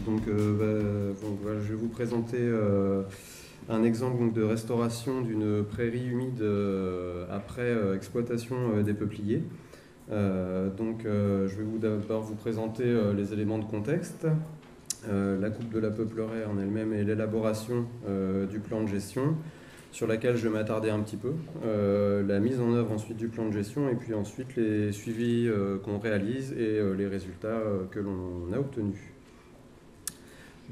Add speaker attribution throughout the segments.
Speaker 1: Je vais vous présenter un exemple donc, de restauration d'une prairie humide après exploitation des peupliers. Je vais d'abord vous présenter les éléments de contexte, la coupe de la peupleraie en elle-même et l'élaboration du plan de gestion, sur laquelle je vais m'attarder un petit peu, la mise en œuvre ensuite du plan de gestion et puis ensuite les suivis qu'on réalise et les résultats que l'on a obtenus.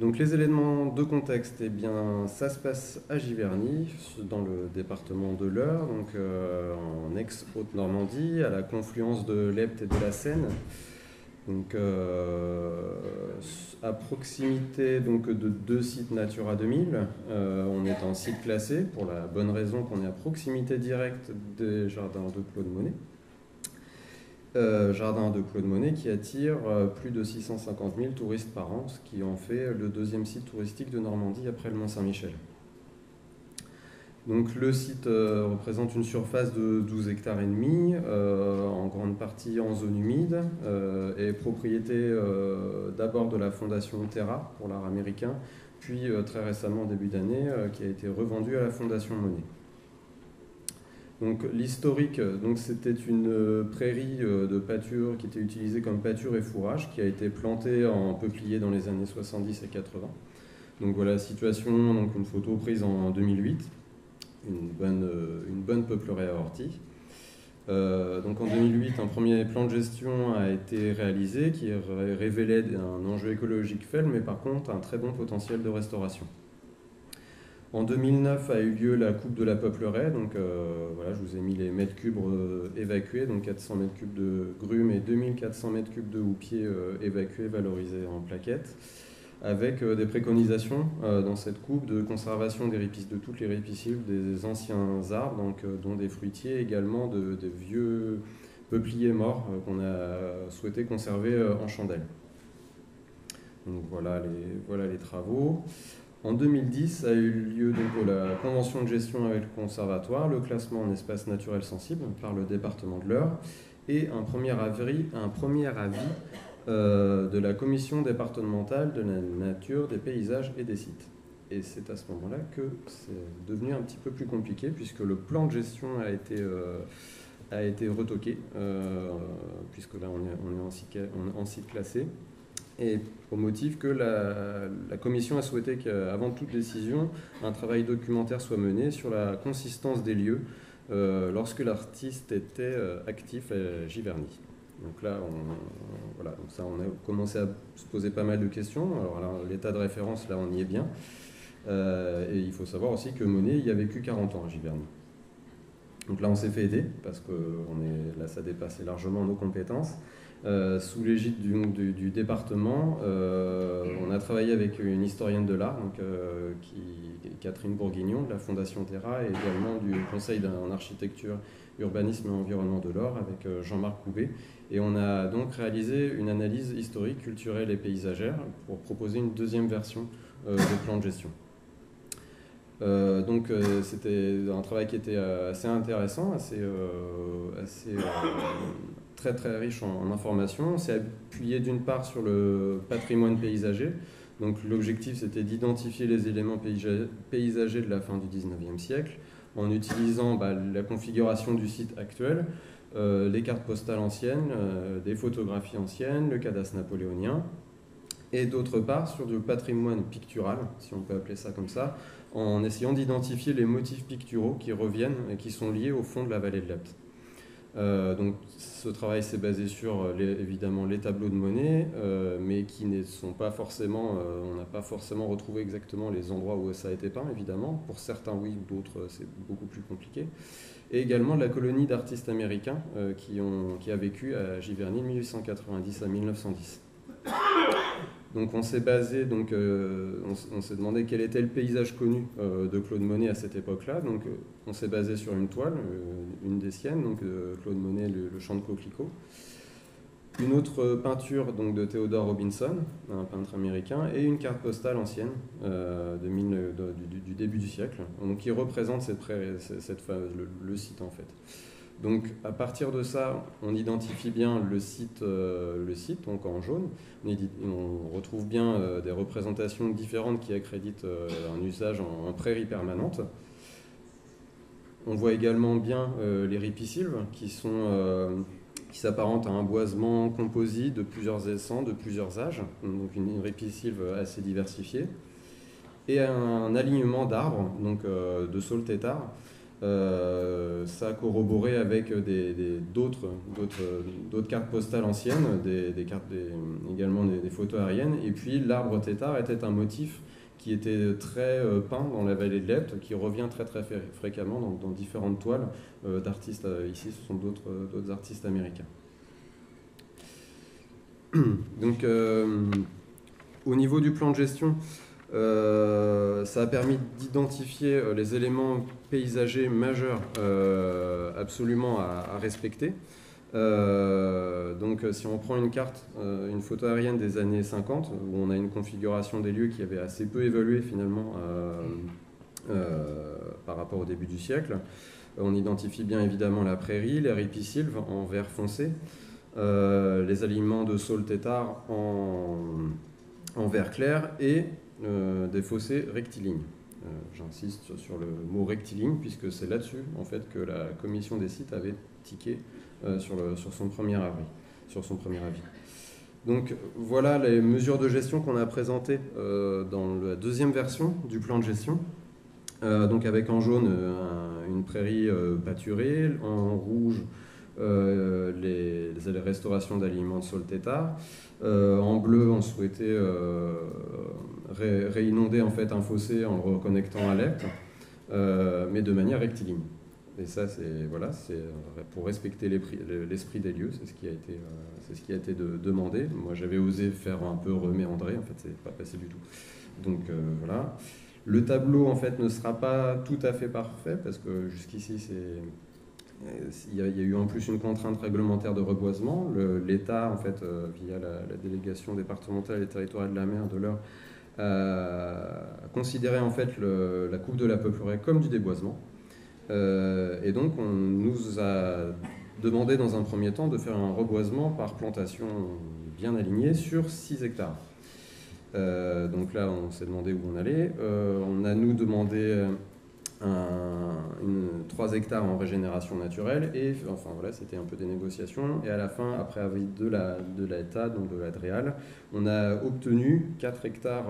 Speaker 1: Donc les éléments de contexte, eh bien, ça se passe à Giverny, dans le département de l'Eure, donc en ex-Haute-Normandie, à la confluence de l'Epte et de la Seine. Donc, à proximité donc, de deux sites Natura 2000, on est en site classé pour la bonne raison qu'on est à proximité directe des jardins de Claude Monet. Jardin de Claude Monet qui attire plus de 650 000 touristes par an, ce qui en fait le deuxième site touristique de Normandie après le Mont-Saint-Michel. Donc le site représente une surface de 12 hectares et demi, en grande partie en zone humide, et propriété d'abord de la fondation Terra pour l'art américain, puis très récemment, début d'année, qui a été revendue à la fondation Monet. Donc l'historique, c'était une prairie de pâture qui était utilisée comme pâture et fourrage, qui a été plantée en peuplier dans les années 70 et 80. Donc voilà la situation, donc une photo prise en 2008. Une bonne peupleraie à orties. Donc en 2008, un premier plan de gestion a été réalisé qui révélait un enjeu écologique faible, mais par contre un très bon potentiel de restauration. En 2009 a eu lieu la coupe de la peupleraie, donc voilà, je vous ai mis les mètres cubes évacués, donc 400 mètres cubes de grumes et 2400 mètres cubes de houppiers évacués, valorisés en plaquettes, avec des préconisations dans cette coupe de conservation des ripistes, de toutes les ripisciles, des anciens arbres, dont des fruitiers, également des vieux peupliers morts qu'on a souhaité conserver en chandelle. Donc voilà les travaux. En 2010 a eu lieu donc, la convention de gestion avec le conservatoire, le classement en espace naturel sensible par le département de l'Eure et un premier avis de la commission départementale de la nature, des paysages et des sites. Et c'est à ce moment-là que c'est devenu un petit peu plus compliqué puisque le plan de gestion a été retoqué, puisque là on est en site classé, et au motif que la commission a souhaité qu'avant toute décision, un travail documentaire soit mené sur la consistance des lieux lorsque l'artiste était actif à Giverny. Donc là, on a commencé à se poser pas mal de questions. Alors l'état de référence, là, on y est bien. Et il faut savoir aussi que Monet y a vécu 40 ans à Giverny. Donc là, on s'est fait aider, parce que là, ça dépassait largement nos compétences. Sous l'égide du département, on a travaillé avec une historienne de l'art, Catherine Bourguignon, de la Fondation Terra, et également du Conseil en architecture, urbanisme et environnement de l'Eure, avec Jean-Marc Coubet. Et on a donc réalisé une analyse historique, culturelle et paysagère pour proposer une deuxième version de plan de gestion. C'était un travail qui était assez intéressant, très très riche en informations. On s'est appuyé d'une part sur le patrimoine paysager. Donc l'objectif c'était d'identifier les éléments paysagers de la fin du 19e siècle en utilisant la configuration du site actuel, les cartes postales anciennes, des photographies anciennes, le cadastre napoléonien, et d'autre part sur du patrimoine pictural, si on peut appeler ça comme ça, en essayant d'identifier les motifs picturaux qui reviennent et qui sont liés au fond de la vallée de l'Epte. Donc ce travail s'est basé sur évidemment les tableaux de Monet, mais qui ne sont pas forcément, on n'a pas forcément retrouvé exactement les endroits où ça a été peint, évidemment. Pour certains oui, d'autres c'est beaucoup plus compliqué. Et également de la colonie d'artistes américains qui a vécu à Giverny de 1890 à 1910. Donc on s'est basé, on s'est demandé quel était le paysage connu de Claude Monet à cette époque-là. Donc on s'est basé sur une toile, une des siennes, donc Claude Monet, le champ de coquelicots. Une autre peinture donc, de Theodore Robinson, un peintre américain, et une carte postale ancienne du début du siècle, donc, qui représente le site en fait. Donc à partir de ça, on identifie bien le site, donc en jaune. On retrouve bien des représentations différentes qui accréditent un usage en prairie permanente. On voit également bien les ripisylves qui s'apparentent à un boisement composite de plusieurs essents, de plusieurs âges, donc une ripisylve assez diversifiée, et un alignement d'arbres, donc de saules têtards. Ça a corroboré avec d'autres cartes postales anciennes, également des photos aériennes. Et puis l'arbre tétard était un motif qui était très peint dans la vallée de l'Epte, qui revient très fréquemment dans différentes toiles d'artistes. Ici, ce sont d'autres artistes américains. Donc, au niveau du plan de gestion, ça a permis d'identifier les éléments paysagers majeurs absolument à respecter. Donc si on prend une carte, une photo aérienne des années 50, où on a une configuration des lieux qui avait assez peu évolué finalement par rapport au début du siècle, on identifie bien évidemment la prairie, les ripisylves en vert foncé, les alignements de saules têtards en vert clair et des fossés rectilignes. J'insiste sur le mot rectiligne puisque c'est là-dessus en fait que la commission des sites avait tiqué sur son premier avis. Donc voilà les mesures de gestion qu'on a présentées dans la deuxième version du plan de gestion. Donc avec en jaune une prairie pâturée, en rouge les restaurations d'alignements de saules têtards. En bleu, on souhaitait réinonder en fait un fossé en le reconnectant à l'Epte, mais de manière rectiligne. Et ça, c'est pour respecter l'esprit des lieux, c'est ce qui a été demandé. Moi, j'avais osé faire un peu reméandrer, en fait, c'est pas passé du tout. Donc voilà. Le tableau, en fait, ne sera pas tout à fait parfait parce que jusqu'ici, il y a eu en plus une contrainte réglementaire de reboisement. L'État, en fait, via la délégation départementale et territoriale de la mer de l'Eure, a considéré en fait la coupe de la Peupleraie comme du déboisement. Et donc, on nous a demandé dans un premier temps de faire un reboisement par plantation bien alignée sur 6 hectares. Donc là, on s'est demandé où on allait. On a nous demandé 3 hectares en régénération naturelle et enfin voilà, c'était un peu des négociations et à la fin, après avis de l'État, donc de l'Adréal, on a obtenu 4 hectares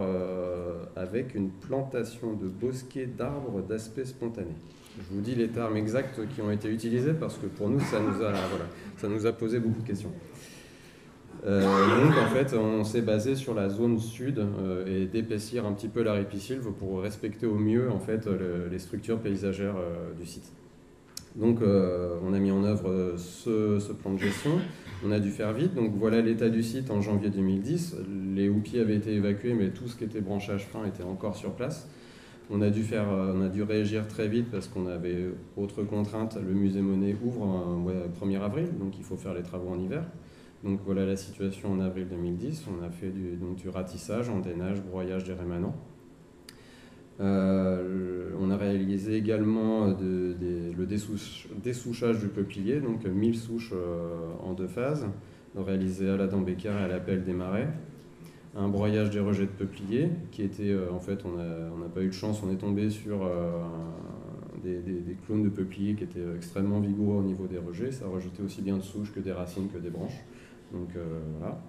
Speaker 1: avec une plantation de bosquets d'arbres d'aspect spontané. Je vous dis les termes exacts qui ont été utilisés parce que pour nous ça nous a posé beaucoup de questions. Donc en fait on s'est basé sur la zone sud et d'épaissir un petit peu la ripisylve pour respecter au mieux en fait les structures paysagères du site. Donc on a mis en œuvre ce plan de gestion, on a dû faire vite, donc voilà l'état du site en janvier 2010, les houppies avaient été évacués mais tout ce qui était branchage fin était encore sur place. On a dû réagir très vite parce qu'on avait autre contrainte, le musée Monet ouvre le 1er avril, donc il faut faire les travaux en hiver. Donc voilà la situation en avril 2010. On a fait du ratissage, endainage, broyage des rémanents. On a réalisé également le dessouchage du peuplier, donc 1000 souches en 2 phases, réalisées à la dent Bécard et à la pelle des marais. Un broyage des rejets de peuplier, qui était, en fait, on n'a pas eu de chance, on est tombé sur des clones de peuplier qui étaient extrêmement vigoureux au niveau des rejets. Ça rejetait aussi bien de souches que des racines que des branches. Donc voilà.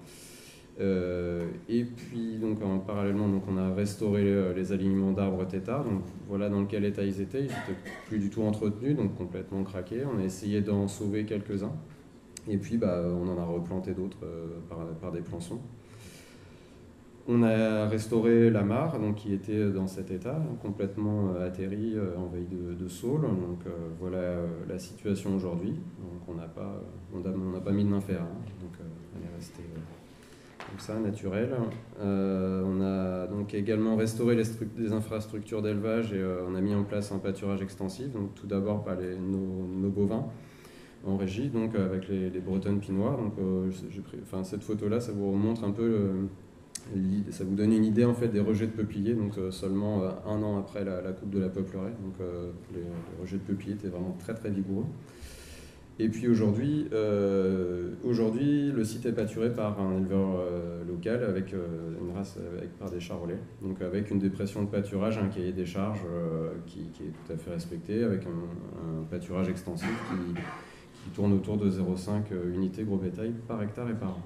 Speaker 1: Et puis donc parallèlement donc on a restauré les alignements d'arbres têtards, donc voilà dans quel état ils étaient plus du tout entretenus, donc complètement craqués. On a essayé d'en sauver quelques-uns et puis on en a replanté d'autres par des plançons. On a restauré la mare, donc, qui était dans cet état, complètement atterri, envahi de saules. Donc voilà la situation aujourd'hui. Donc on n'a pas mis de nymphéa, donc elle est restée comme ça, naturelle. On a donc également restauré les infrastructures d'élevage et on a mis en place un pâturage extensif. Donc tout d'abord par nos bovins en régie, donc avec les bretonnes pinois. Donc cette photo-là, ça vous montre un peu ça vous donne une idée en fait des rejets de peupliers, donc seulement 1 an après la coupe de la Peupleraie. Donc les rejets de peupliers étaient vraiment très très vigoureux. Et puis aujourd'hui, le site est pâturé par un éleveur local avec une race par des charolais, donc avec une dépression de pâturage, un cahier des charges qui est tout à fait respecté, avec un pâturage extensif qui tourne autour de 0,5 unités gros bétail par hectare et par an.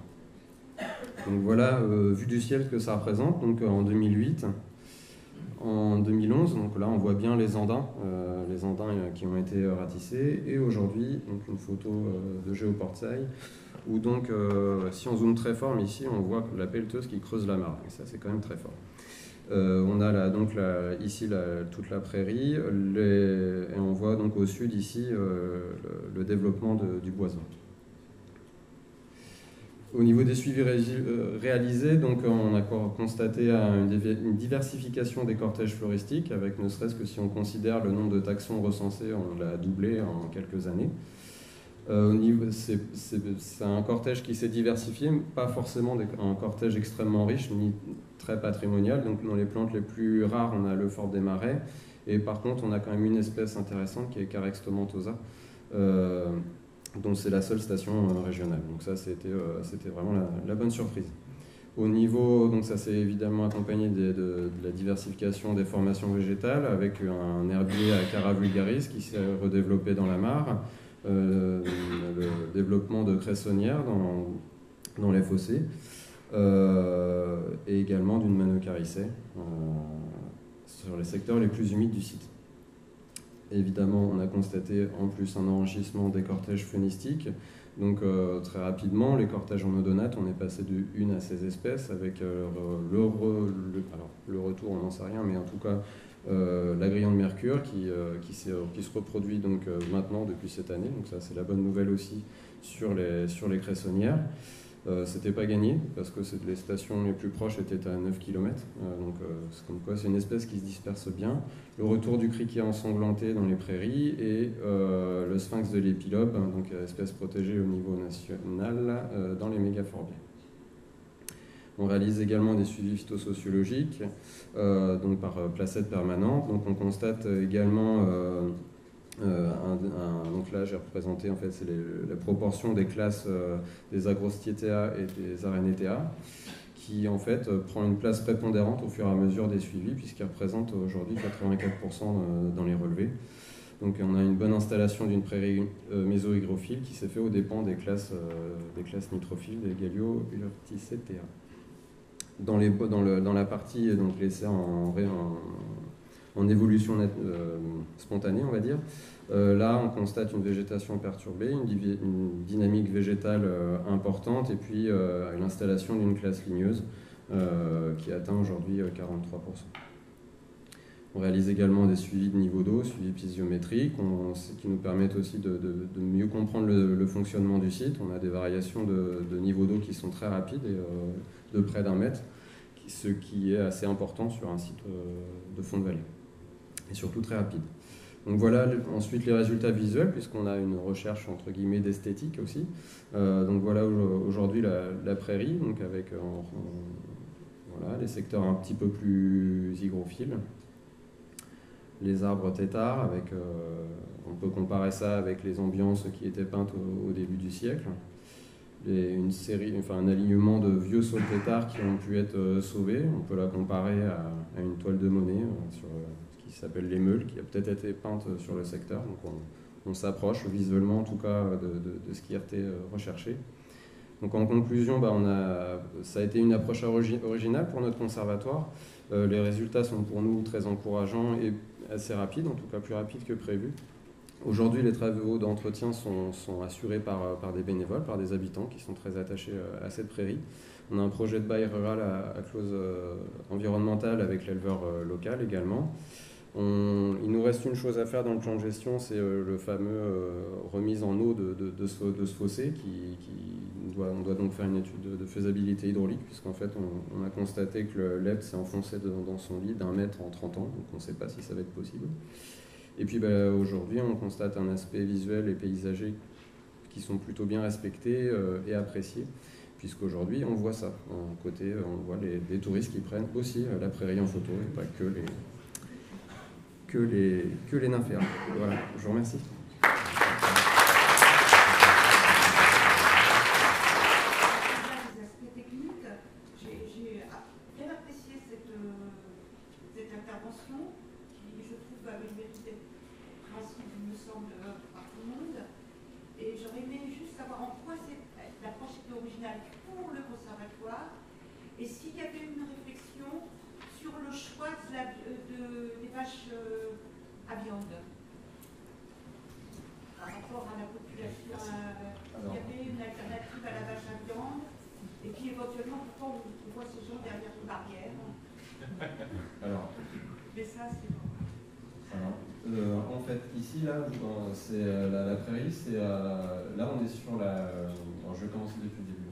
Speaker 1: Donc voilà, vue du ciel, ce que ça représente. Donc en 2008, en 2011, donc là on voit bien les andins qui ont été ratissés, et aujourd'hui donc une photo de géoportail où donc si on zoome très fort, mais ici on voit la pelleteuse qui creuse la mare, et ça c'est quand même très fort. On a là, donc ici toute la prairie, et on voit donc au sud ici le développement du boisement. Au niveau des suivis réalisés, donc on a constaté une diversification des cortèges floristiques, avec ne serait-ce que si on considère le nombre de taxons recensés, on l'a doublé en quelques années. C'est un cortège qui s'est diversifié, pas forcément un cortège extrêmement riche, ni très patrimonial. Donc dans les plantes les plus rares, on a l'Euphorbe des marais, et par contre on a quand même une espèce intéressante qui est Carex tomentosa, dont c'est la seule station régionale. Donc ça, c'était vraiment la bonne surprise. Au niveau, donc ça s'est évidemment accompagné de la diversification des formations végétales, avec un herbier à Cara vulgaris qui s'est redéveloppé dans la mare, le développement de cressonnières dans les fossés, et également d'une Manocaricée sur les secteurs les plus humides du site. Évidemment, on a constaté en plus un enrichissement des cortèges faunistiques. Donc très rapidement, les cortèges en odonate, on est passé de 1 à 16 espèces, avec le retour, on n'en sait rien, mais en tout cas l'agrillon de mercure qui se reproduit donc, maintenant depuis cette année. Donc ça, c'est la bonne nouvelle aussi sur les cressonnières. C'était pas gagné parce que les stations les plus proches étaient à 9 km, donc c'est comme quoi c'est une espèce qui se disperse bien. Le retour du criquet ensanglanté dans les prairies, et le sphinx de l'épilope, donc espèce protégée au niveau national dans les mégaphorbiers. On réalise également des suivis phytosociologiques, donc par placette permanente. Donc on constate également donc là j'ai représenté en fait c'est la proportion des classes des Agrostietea et des Arenetea, qui en fait prend une place prépondérante au fur et à mesure des suivis, puisqu'elle représente aujourd'hui 84% dans les relevés. Donc on a une bonne installation d'une prairie mésohygrophile qui s'est fait aux dépens des classes nitrophiles, des Gallio-Urticetea. Dans la partie donc laissée en évolution spontanée, on va dire. Là, on constate une végétation perturbée, une dynamique végétale importante, et puis l'installation d'une classe ligneuse qui atteint aujourd'hui 43%. On réalise également des suivis de niveau d'eau, suivis piézométriques, qui nous permettent aussi de mieux comprendre le fonctionnement du site. On a des variations de niveau d'eau qui sont très rapides, et de près d'1 mètre, ce qui est assez important sur un site de fond de vallée, et surtout très rapide. Donc voilà ensuite les résultats visuels, puisqu'on a une recherche entre guillemets d'esthétique aussi. Donc voilà aujourd'hui la prairie, donc avec voilà, les secteurs un petit peu plus hygrophiles, les arbres têtards, avec, on peut comparer ça avec les ambiances qui étaient peintes au début du siècle. Un alignement de vieux saules têtards qui ont pu être sauvés. On peut la comparer à une toile de Monet sur qui s'appelle les Meules, qui a peut-être été peinte sur le secteur. Donc on s'approche visuellement en tout cas de ce qui a été recherché. Donc en conclusion, ça a été une approche originale pour notre conservatoire. Les résultats sont pour nous très encourageants et assez rapides, en tout cas plus rapides que prévu. Aujourd'hui, les travaux d'entretien sont assurés par des bénévoles, par des habitants qui sont très attachés à cette prairie. On a un projet de bail rural à clause environnementale avec l'éleveur local également. Il nous reste une chose à faire dans le plan de gestion, c'est le fameux remise en eau de ce fossé. On doit donc faire une étude de faisabilité hydraulique, puisqu'en fait on a constaté que l'Ebbe s'est enfoncé dans son lit d'1 mètre en 30 ans, donc on ne sait pas si ça va être possible. Et puis aujourd'hui, on constate un aspect visuel et paysager qui sont plutôt bien respectés et appréciés, puisqu'aujourd'hui, on voit ça. À côté, on voit les touristes qui prennent aussi la prairie en photo, et pas que les nymphéas. Voilà, je vous remercie.
Speaker 2: tous des principes, il me semble, par tout le monde. Et j'aurais aimé juste savoir en quoi l'approche était originale pour le conservatoire et s'il y avait une réflexion sur le choix des vaches à viande par rapport à la population. Il y avait une alternative à la vache à viande et puis éventuellement pourquoi on voit ces gens derrière une barrière.
Speaker 1: Alors,
Speaker 2: mais ça c'est bon.
Speaker 1: Alors, en fait, ici, là, c'est la prairie, là on est sur alors, je vais commencer depuis le début.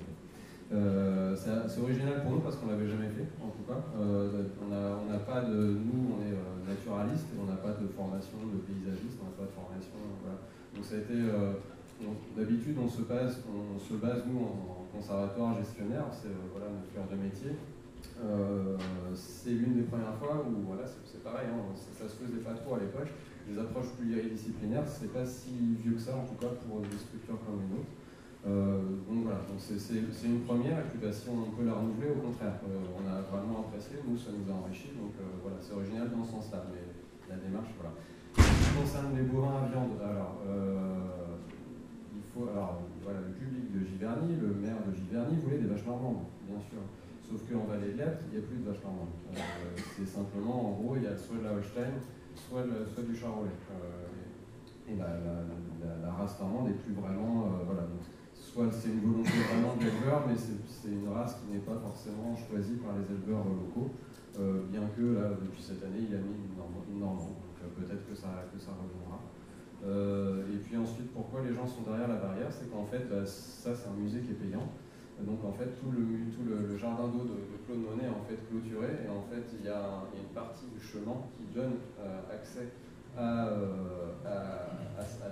Speaker 1: C'est original pour nous parce qu'on ne l'avait jamais fait, en tout cas. On n'a pas de... Nous, on est naturalistes et on n'a pas de formation de paysagiste, on n'a pas de formation... Voilà. Donc ça a été... D'habitude, on se base, nous, en conservatoire gestionnaire, c'est voilà, notre cœur de métier. C'est l'une des premières fois où, voilà, c'est pareil, hein, ça se faisait pas trop à l'époque. Les approches pluridisciplinaires, c'est pas si vieux que ça, en tout cas pour des structures comme les nôtres. Donc voilà, c'est une première, et puis bah, si on peut la renouveler, au contraire, on a vraiment apprécié, nous ça nous a enrichi, donc voilà, c'est original dans ce sens-là, mais la démarche, voilà. En ce qui concerne les bovins à viande, alors, voilà, le public de Giverny, le maire de Giverny voulait des vaches normandes, bien sûr. Sauf qu'en vallée de l'Epte, il n'y a plus de vaches normandes. C'est simplement, en gros, il y a soit de la Holstein, soit du Charolais. Et la race normande n'est plus vraiment... voilà, donc, soit c'est une volonté vraiment de l'éleveur, mais c'est une race qui n'est pas forcément choisie par les éleveurs locaux, bien que là, depuis cette année, il a mis une normande. Donc peut-être que ça reviendra. Et puis ensuite, pourquoi les gens sont derrière la barrière, c'est qu'en fait, ça c'est un musée qui est payant. Donc en fait, tout le jardin d'eau de Claude Monet est en fait clôturé, et en fait, il y a une partie du chemin qui donne accès à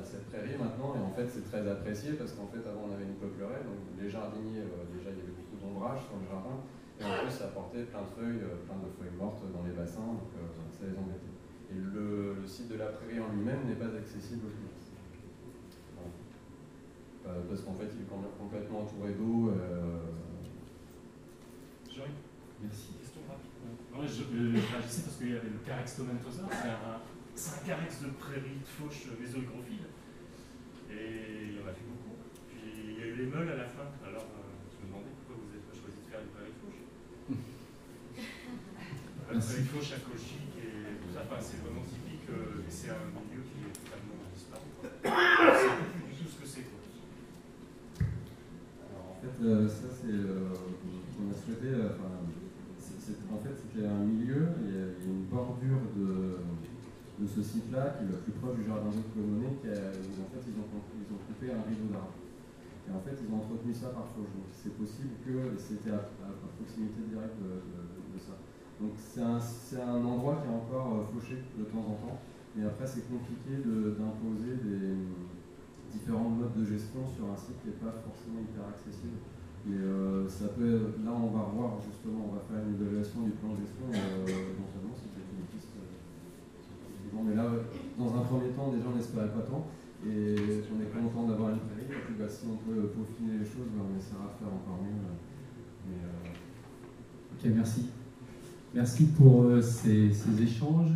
Speaker 1: cette prairie maintenant, et en fait c'est très apprécié parce qu'en fait avant on avait une peupleraie, donc les jardiniers, déjà il y avait beaucoup d'ombrage sur le jardin, et en plus ça portait plein de feuilles mortes dans les bassins, donc ça les embêtait. Et le site de la prairie en lui-même n'est pas accessible au public. Parce qu'en fait il est complètement entouré d'eau.
Speaker 3: Merci. Question rapide. Je réagissais parce qu'il y avait le Carex tomentosa, c'est un carex de prairie de fauche mésohygrophile. Et il y en a fait beaucoup. Puis il y a eu les meules à la fin. Alors je me demandais pourquoi vous n'avez pas choisi de faire une prairie de fauche. La prairie de fauche à Cauchy et tout ça, c'est vraiment typique. Et c'est un milieu qui est totalement disparu. C'est plus du tout ce que c'est.
Speaker 1: Alors en fait, ça c'est... on a souhaité... en fait, c'était un milieu, il y a une bordure de ce site-là, qui est le plus proche du jardin de Claude Monet, où en fait ils ont coupé un rideau d'arbres. Et en fait, ils ont entretenu ça par fauche. Donc c'est possible que c'était à proximité directe de ça. Donc c'est un endroit qui est encore fauché de temps en temps, mais après c'est compliqué d'imposer des différents modes de gestion sur un site qui n'est pas forcément hyper accessible. Mais ça peut, là on va revoir justement, on va faire une évaluation du plan de gestion, éventuellement c'est peut-être une piste. Mais là, dans un premier temps, déjà on n'espérait pas tant, et on est content d'avoir une prairie, et puis si on peut peaufiner les choses, on essaiera de faire encore mieux.
Speaker 4: Ok, merci. Merci pour ces échanges.